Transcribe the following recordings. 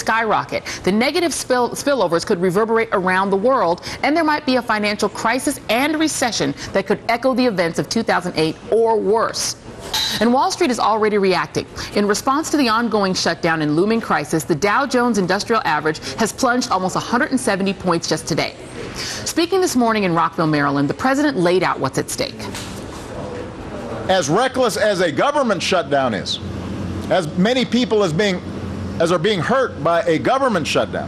skyrocket. The negative spillovers could reverberate around the world, and there might be a financial crisis and recession that could echo the events of 2008 or worse. And Wall Street is already reacting. In response to the ongoing shutdown and looming crisis, the Dow Jones Industrial Average has plunged almost 170 points just today. Speaking this morning in Rockville, Maryland, the president laid out what's at stake. As reckless as a government shutdown is, as many people as are being hurt by a government shutdown,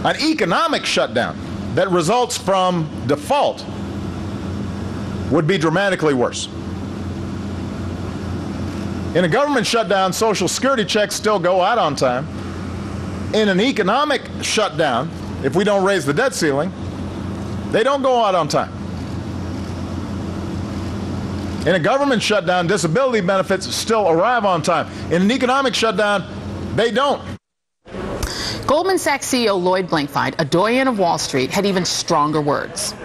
an economic shutdown that results from default would be dramatically worse. In a government shutdown, Social Security checks still go out on time. In an economic shutdown, if we don't raise the debt ceiling, they don't go out on time. In a government shutdown, disability benefits still arrive on time. In an economic shutdown, they don't. Goldman Sachs CEO Lloyd Blankfein, a doyen of Wall Street, had even stronger words.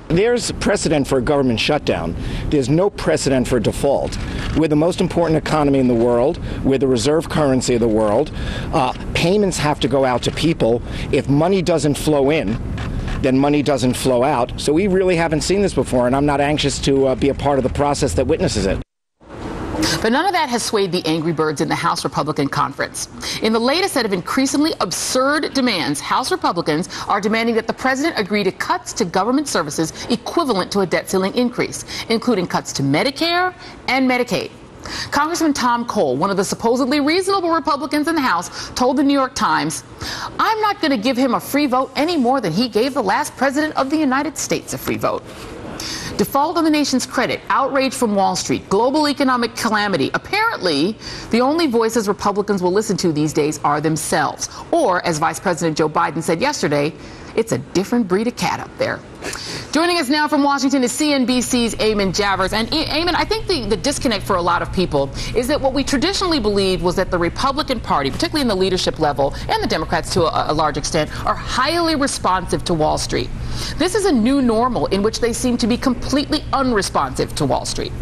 There's precedent for a government shutdown. There's no precedent for default. We're the most important economy in the world. We're the reserve currency of the world. Payments have to go out to people. If money doesn't flow in, then money doesn't flow out. So we really haven't seen this before, and I'm not anxious to be a part of the process that witnesses it. But none of that has swayed the angry birds in the House Republican Conference. In the latest set of increasingly absurd demands, House Republicans are demanding that the president agree to cuts to government services equivalent to a debt ceiling increase, including cuts to Medicare and Medicaid. Congressman Tom Cole, one of the supposedly reasonable Republicans in the House, told the New York Times, "I'm not going to give him a free vote any more than he gave the last president of the United States a free vote." Default on the nation's credit, outrage from Wall Street, global economic calamity. Apparently, the only voices Republicans will listen to these days are themselves. Or, as Vice President Joe Biden said yesterday, it's a different breed of cat up there. Joining us now from Washington is CNBC's Eamon Javers. And Eamon, I think the disconnect for a lot of people is that what we traditionally believed was that the Republican Party, particularly in the leadership level, and the Democrats to a large extent, are highly responsive to Wall Street. This is a new normal in which they seem to be completely unresponsive to Wall Street.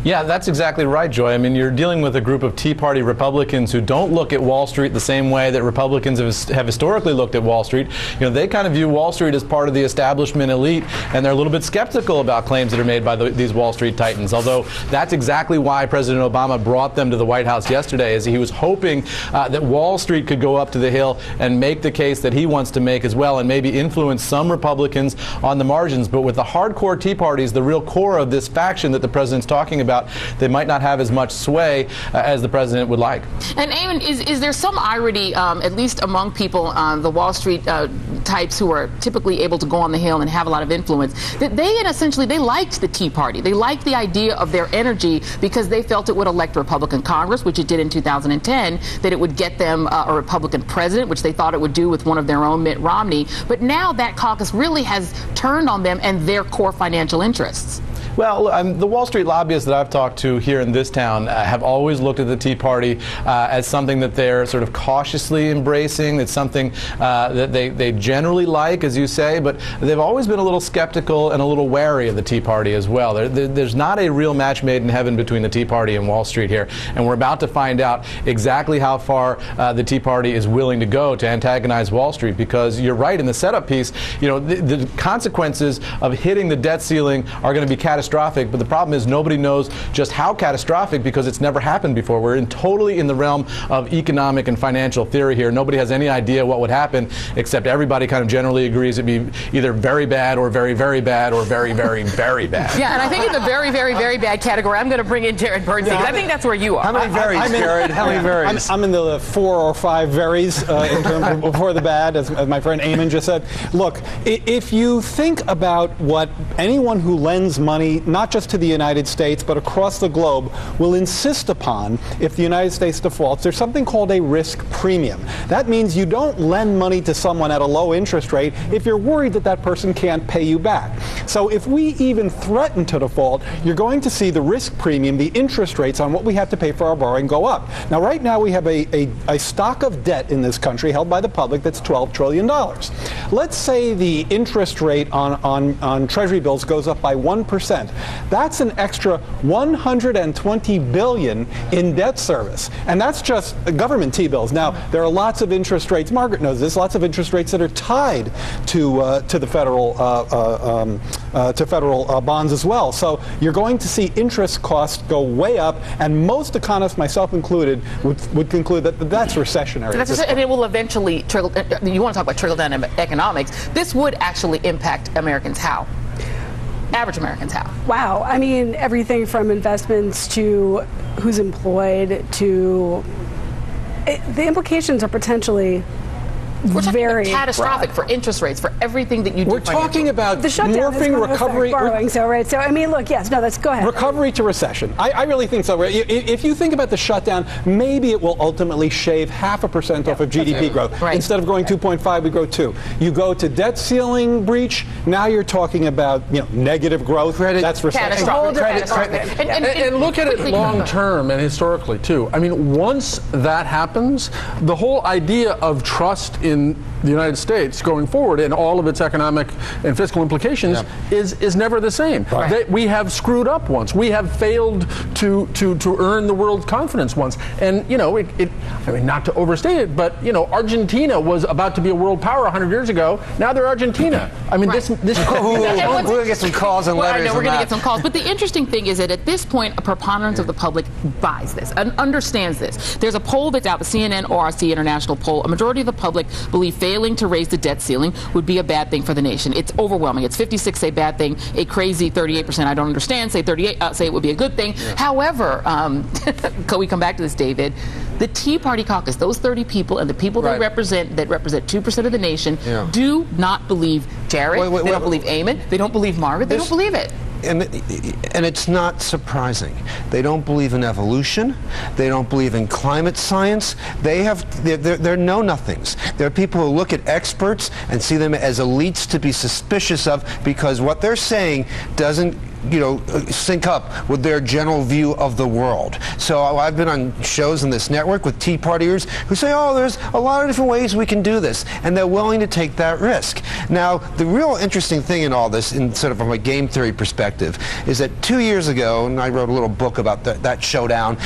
Yeah, that's exactly right, Joy. I mean, you're dealing with a group of Tea Party Republicans who don't look at Wall Street the same way that Republicans have historically looked at Wall Street. You know, they kind of view Wall Street as part of the establishment elite, and they're a little bit skeptical about claims that are made by these Wall Street titans. Although that's exactly why President Obama brought them to the White House yesterday, as he was hoping that Wall Street could go up to the Hill and make the case that he wants to make as well, and maybe influence some Republicans on the margins. But with the hardcore Tea Parties, the real core of this faction that the president's talking about, they might not have as much sway as the president would like. And Eamon, is there some irony, at least among people, the Wall Street types who are typically able to go on the Hill and have a lot of influence, that they liked the Tea Party. They liked the idea of their energy because they felt it would elect a Republican Congress, which it did in 2010, that it would get them a Republican president, which they thought it would do with one of their own, Mitt Romney. But now that caucus really has turned on them and their core financial interests. Well, the Wall Street lobbyists that I've talked to here in this town have always looked at the Tea Party as something that they're sort of cautiously embracing. It's something that they generally like, as you say, but they've always been a little skeptical and a little wary of the Tea Party as well. There's not a real match made in heaven between the Tea Party and Wall Street here, and we're about to find out exactly how far the Tea Party is willing to go to antagonize Wall Street, because you're right in the setup piece, you know, the consequences of hitting the debt ceiling are going to be catastrophic, but the problem is nobody knows just how catastrophic because it's never happened before. We're totally in the realm of economic and financial theory here. Nobody has any idea what would happen, except everybody kind of generally agrees it'd be either very bad or very, very bad or very, very, very bad. Yeah, and I think in the very, very, very bad category, I'm going to bring in Jared Bernstein, because I think that's where you are. How many varies, Jared? How many varies? I'm in the 4 or 5 varies in terms of before the bad, as my friend Eamon just said. Look, if you think about what anyone who lends money, not just to the United States, but across the globe, will insist upon if the United States defaults, there's something called a risk premium. That means you don't lend money to someone at a low interest rate if you're worried that that person can't pay you back. So if we even threaten to default, you're going to see the risk premium, the interest rates on what we have to pay for our borrowing go up. Now, right now, we have a stock of debt in this country held by the public that's $12 trillion. Let's say the interest rate on Treasury bills goes up by 1%. 2%. That's an extra $120 billion in debt service. And that's just government T-bills. Now, there are lots of interest rates, Margaret knows this, lots of interest rates that are tied to the federal bonds as well. So you're going to see interest costs go way up, and most economists, myself included, would conclude that that's recessionary. And it will eventually trickle. You want to talk about trickle-down economics? This would actually impact Americans. How? Average Americans how? Wow. I mean, everything from investments to who's employed to the implications are potentially very catastrophic broad. For interest rates, for everything that you do. We're talking about the shutdown morphing recovery. Borrowing, so right. So I mean, look, yes, no, that's go ahead. Recovery to recession. I really think so. If you think about the shutdown, maybe it will ultimately shave 0.5% off of GDP growth. Right. Instead of growing 2.5, we grow 2. You go to debt ceiling breach. Now you're talking about negative growth. That's recession. And look at it long term and historically too. I mean, once that happens, the whole idea of trust in the United States going forward and all of its economic and fiscal implications is never the same. Right. We have screwed up once. We have failed to earn the world's confidence once. And I mean, not to overstate it, but Argentina was about to be a world power 100 years ago. Now they're Argentina. I mean, this we'll get some calls and letters. I know we're going to get some calls, but the interesting thing is that at this point, a preponderance of the public buys this and understands this. There's a poll that's out, the CNN ORC International poll. A majority of the public believe failing to raise the debt ceiling would be a bad thing for the nation. It's overwhelming. It's 56 say bad thing, a crazy 38% I don't understand say 38 say it would be a good thing. Yeah. However, can we come back to this, David? The Tea Party caucus, those 30 people and the people they represent, that represent 2% of the nation, do not believe Jared. They don't believe Eamon. They don't believe Margaret. They don't believe it. And it's not surprising. They don't believe in evolution. They don't believe in climate science. They're know-nothings. They're people who look at experts and see them as elites to be suspicious of because what they're saying doesn't sync up with their general view of the world. So I've been on shows in this network with Tea Partiers who say, there's a lot of different ways we can do this, and they're willing to take that risk. Now, the real interesting thing in all this, in sort of from a game theory perspective, is that 2 years ago, and I wrote a little book about that showdown,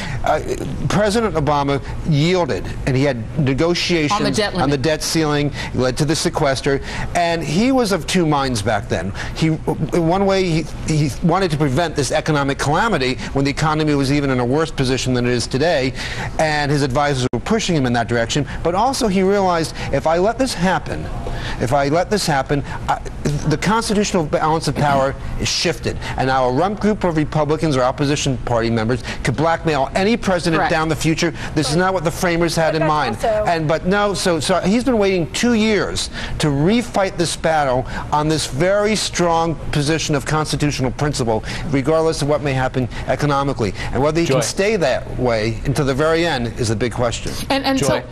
President Obama yielded, and he had negotiations on the debt ceiling, led to the sequester, and he was of two minds back then. In one way, he wanted to prevent this economic calamity when the economy was even in a worse position than it is today, and his advisors were pushing him in that direction. But also he realized, if I let this happen, the constitutional balance of power is shifted, and now a rump group of Republicans or opposition party members could blackmail any president down the future. This is not what the framers had in mind. So he's been waiting 2 years to refight this battle on this very strong position of constitutional principle, regardless of what may happen economically, and whether he can stay that way until the very end is the big question. And Joy. so